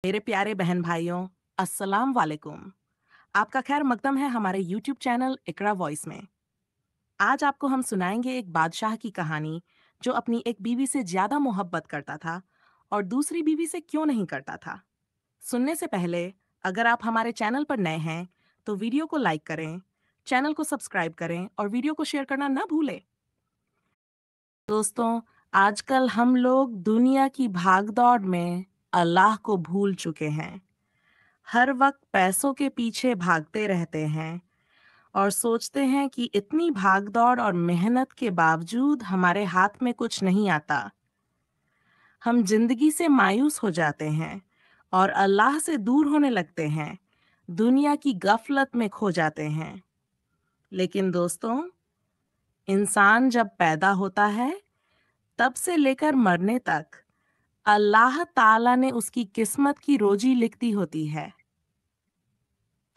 मेरे प्यारे बहन भाइयों, अस्सलाम वालेकुम। आपका खैर मकदम है हमारे यूट्यूब चैनल इकरा वॉइस में। आज आपको हम सुनाएंगे एक बादशाह की कहानी जो अपनी एक बीवी से ज्यादा मोहब्बत करता था और दूसरी बीवी से क्यों नहीं करता था। सुनने से पहले अगर आप हमारे चैनल पर नए हैं तो वीडियो को लाइक करें, चैनल को सब्सक्राइब करें और वीडियो को शेयर करना ना भूलें। दोस्तों, आजकल हम लोग दुनिया की भागदौड़ में अल्लाह को भूल चुके हैं। हर वक्त पैसों के पीछे भागते रहते हैं और सोचते हैं कि इतनी भागदौड़ और मेहनत के बावजूद हमारे हाथ में कुछ नहीं आता। हम जिंदगी से मायूस हो जाते हैं और अल्लाह से दूर होने लगते हैं, दुनिया की गफलत में खो जाते हैं। लेकिन दोस्तों, इंसान जब पैदा होता है तब से लेकर मरने तक अल्लाह ताला ने उसकी किस्मत की रोजी लिखती होती है।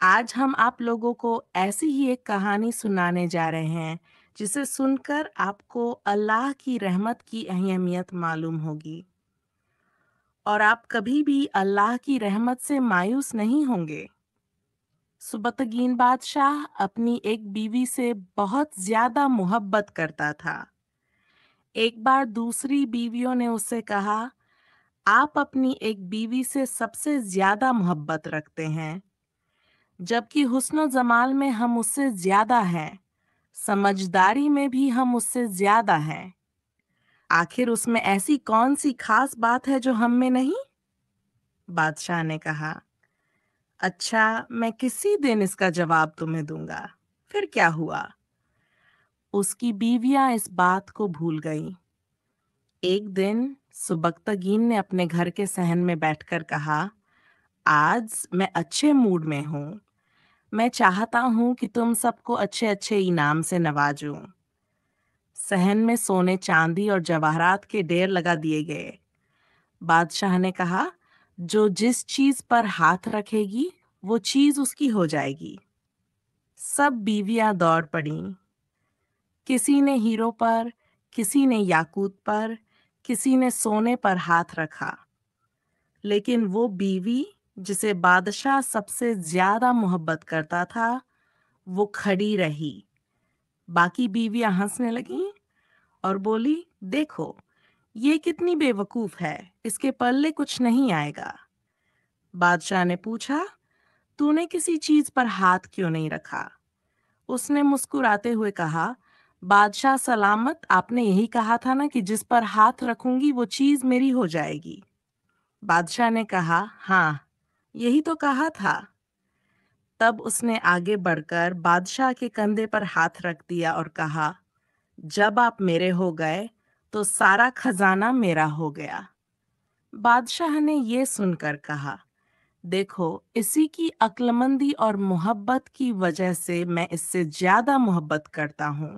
आज हम आप लोगों को ऐसी ही एक कहानी सुनाने जा रहे हैं जिसे सुनकर आपको अल्लाह की रहमत की अहमियत मालूम होगी और आप कभी भी अल्लाह की रहमत से मायूस नहीं होंगे। सुबतगीन बादशाह अपनी एक बीवी से बहुत ज्यादा मोहब्बत करता था। एक बार दूसरी बीवियों ने उससे कहा, आप अपनी एक बीवी से सबसे ज्यादा मोहब्बत रखते हैं, जबकि हुस्न जमाल में हम उससे ज्यादा हैं, समझदारी में भी हम उससे ज्यादा हैं। आखिर उसमें ऐसी कौन सी खास बात है जो हम में नहीं? बादशाह ने कहा, अच्छा, मैं किसी दिन इसका जवाब तुम्हें दूंगा। फिर क्या हुआ? उसकी बीवियां इस बात को भूल गईं। एक दिन सुबक्तगीन ने अपने घर के सहन में बैठकर कहा, आज मैं अच्छे मूड में हूँ। मैं चाहता हूँ कि तुम सबको अच्छे अच्छे इनाम से नवाजूं। सहन में सोने चांदी और जवाहरात के ढेर लगा दिए गए। बादशाह ने कहा, जो जिस चीज पर हाथ रखेगी वो चीज उसकी हो जाएगी। सब बीवियां दौड़ पड़ीं। किसी ने हीरो पर, किसी ने याकूत पर, किसी ने सोने पर हाथ रखा, लेकिन वो बीवी जिसे बादशाह सबसे ज्यादा मोहब्बत करता था वो खड़ी रही। बाकी बीवियां हंसने लगीं और बोली, देखो, ये कितनी बेवकूफ है, इसके पल्ले कुछ नहीं आएगा। बादशाह ने पूछा, तूने किसी चीज पर हाथ क्यों नहीं रखा? उसने मुस्कुराते हुए कहा, बादशाह सलामत, आपने यही कहा था ना कि जिस पर हाथ रखूंगी वो चीज मेरी हो जाएगी। बादशाह ने कहा, हाँ, यही तो कहा था। तब उसने आगे बढ़कर बादशाह के कंधे पर हाथ रख दिया और कहा, जब आप मेरे हो गए तो सारा खजाना मेरा हो गया। बादशाह ने ये सुनकर कहा, देखो, इसी की अक्लमंदी और मोहब्बत की वजह से मैं इससे ज्यादा मोहब्बत करता हूँ।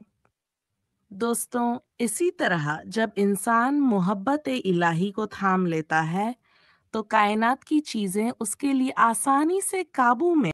दोस्तों, इसी तरह जब इंसान मोहब्बत इलाही को थाम लेता है तो कायनात की चीजें उसके लिए आसानी से काबू में